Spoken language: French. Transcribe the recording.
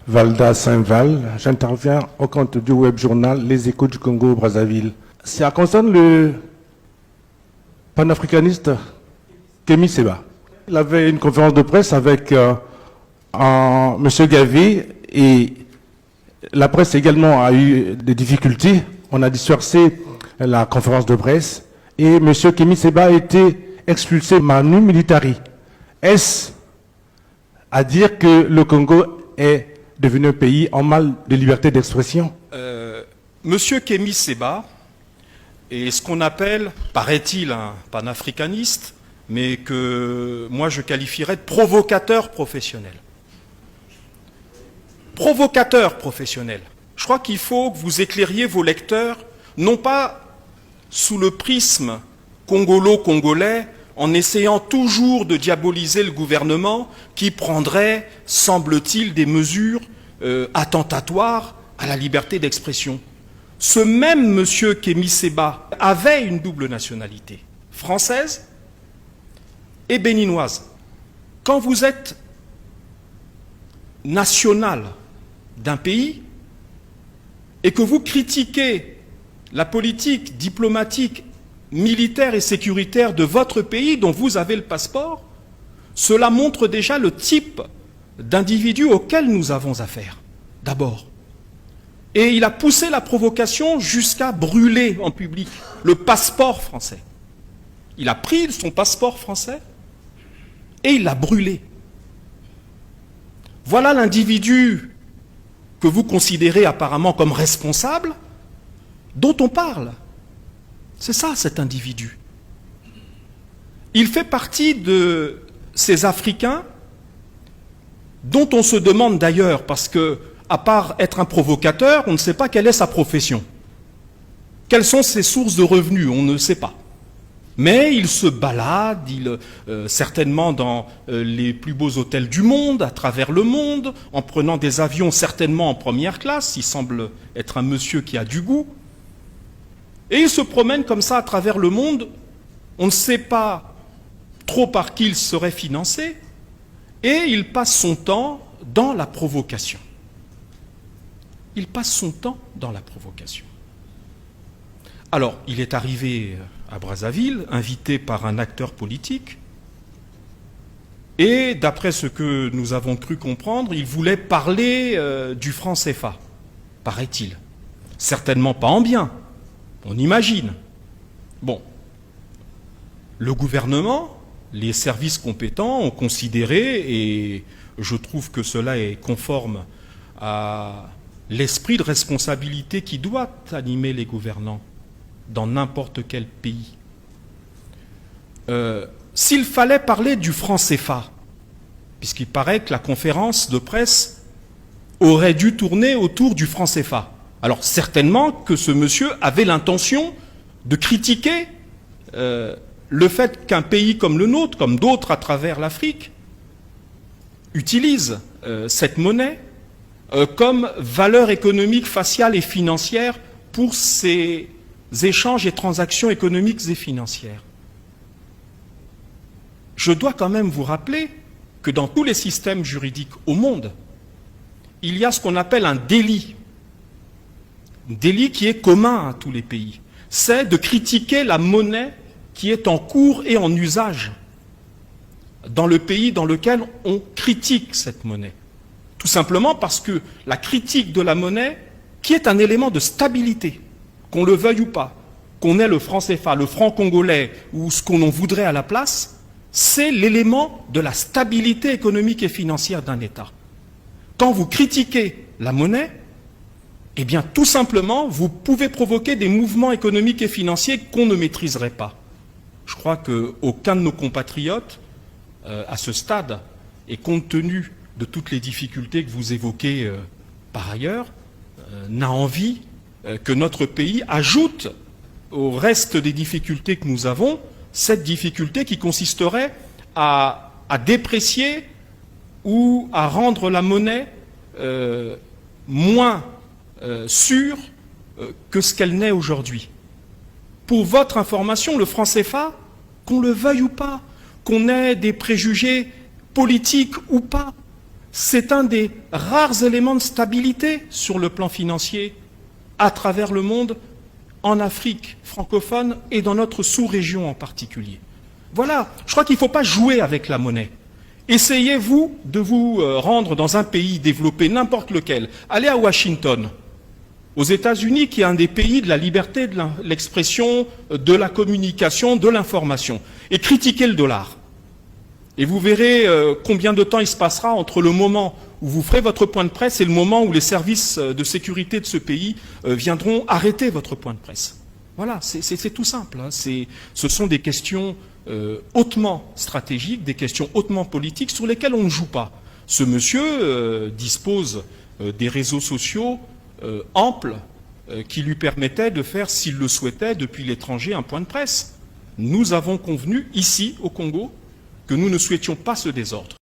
Valda Saint-Val. J'interviens au compte du web journal Les Échos du Congo Brazzaville. Ça concerne le panafricaniste Kémy Séba. Il avait une conférence de presse avec M. Gavi et la presse également a eu des difficultés. On a dispersé la conférence de presse et M. Kémy Séba a été expulsé manu militari. Est-ce à dire que le Congo est devenu un pays en mal de liberté d'expression? Monsieur Kémy Séba est ce qu'on appelle, paraît-il, un panafricaniste, mais que moi je qualifierais de provocateur professionnel. Provocateur professionnel. Je crois qu'il faut que vous éclairiez vos lecteurs, non pas sous le prisme congolo-congolais, en essayant toujours de diaboliser le gouvernement qui prendrait, semble-t-il, des mesures attentatoires à la liberté d'expression. Ce même monsieur Kémy Séba avait une double nationalité, française et béninoise. Quand vous êtes national d'un pays et que vous critiquez la politique diplomatique, militaire et sécuritaire de votre pays dont vous avez le passeport, cela montre déjà le type d'individu auquel nous avons affaire, d'abord. Et il a poussé la provocation jusqu'à brûler en public le passeport français. Il a pris son passeport français et il l'a brûlé. Voilà l'individu que vous considérez apparemment comme responsable, dont on parle. C'est ça, cet individu. Il fait partie de ces Africains dont on se demande d'ailleurs, parce que, à part être un provocateur, on ne sait pas quelle est sa profession. Quelles sont ses sources de revenus, on ne sait pas. Mais il se balade, certainement dans les plus beaux hôtels du monde, à travers le monde, en prenant des avions certainement en première classe. Il semble être un monsieur qui a du goût. Et il se promène comme ça à travers le monde. On ne sait pas trop par qui il serait financé. Et il passe son temps dans la provocation. Il passe son temps dans la provocation. Alors, il est arrivé à Brazzaville, invité par un acteur politique, et d'après ce que nous avons cru comprendre, il voulait parler du franc CFA, paraît-il. Certainement pas en bien, on imagine. Bon, le gouvernement, les services compétents ont considéré, et je trouve que cela est conforme à l'esprit de responsabilité qui doit animer les gouvernants dans n'importe quel pays. S'il fallait parler du franc CFA, puisqu'il paraît que la conférence de presse aurait dû tourner autour du franc CFA, alors certainement que ce monsieur avait l'intention de critiquer le fait qu'un pays comme le nôtre, comme d'autres à travers l'Afrique, utilise cette monnaie comme valeur économique faciale et financière pour ses échanges et transactions économiques et financières. Je dois quand même vous rappeler que dans tous les systèmes juridiques au monde, il y a ce qu'on appelle un délit qui est commun à tous les pays. C'est de critiquer la monnaie qui est en cours et en usage dans le pays dans lequel on critique cette monnaie. Tout simplement parce que la critique de la monnaie, qui est un élément de stabilité, qu'on le veuille ou pas, qu'on ait le franc CFA, le franc congolais ou ce qu'on en voudrait à la place, c'est l'élément de la stabilité économique et financière d'un État. Quand vous critiquez la monnaie, eh bien tout simplement, vous pouvez provoquer des mouvements économiques et financiers qu'on ne maîtriserait pas. Je crois qu'aucun de nos compatriotes, à ce stade, et compte tenu de toutes les difficultés que vous évoquez par ailleurs, n'a envie que notre pays ajoute au reste des difficultés que nous avons, cette difficulté qui consisterait à déprécier ou à rendre la monnaie moins sûre que ce qu'elle n'est aujourd'hui. Pour votre information, le franc CFA, qu'on le veuille ou pas, qu'on ait des préjugés politiques ou pas, C'est un des rares éléments de stabilité sur le plan financier à travers le monde, en Afrique francophone et dans notre sous-région en particulier. Voilà, je crois qu'il ne faut pas jouer avec la monnaie. Essayez-vous de vous rendre dans un pays développé, n'importe lequel. Allez à Washington, aux États-Unis, qui est un des pays de la liberté de l'expression, de la communication, de l'information, et critiquez le dollar. Et vous verrez combien de temps il se passera entre le moment où vous ferez votre point de presse et le moment où les services de sécurité de ce pays viendront arrêter votre point de presse. Voilà, c'est tout simple. Hein. Ce sont des questions hautement stratégiques, des questions hautement politiques sur lesquelles on ne joue pas. Ce monsieur dispose des réseaux sociaux amples qui lui permettaient de faire, s'il le souhaitait, depuis l'étranger, un point de presse. Nous avons convenu, ici, au Congo, que nous ne souhaitions pas ce désordre.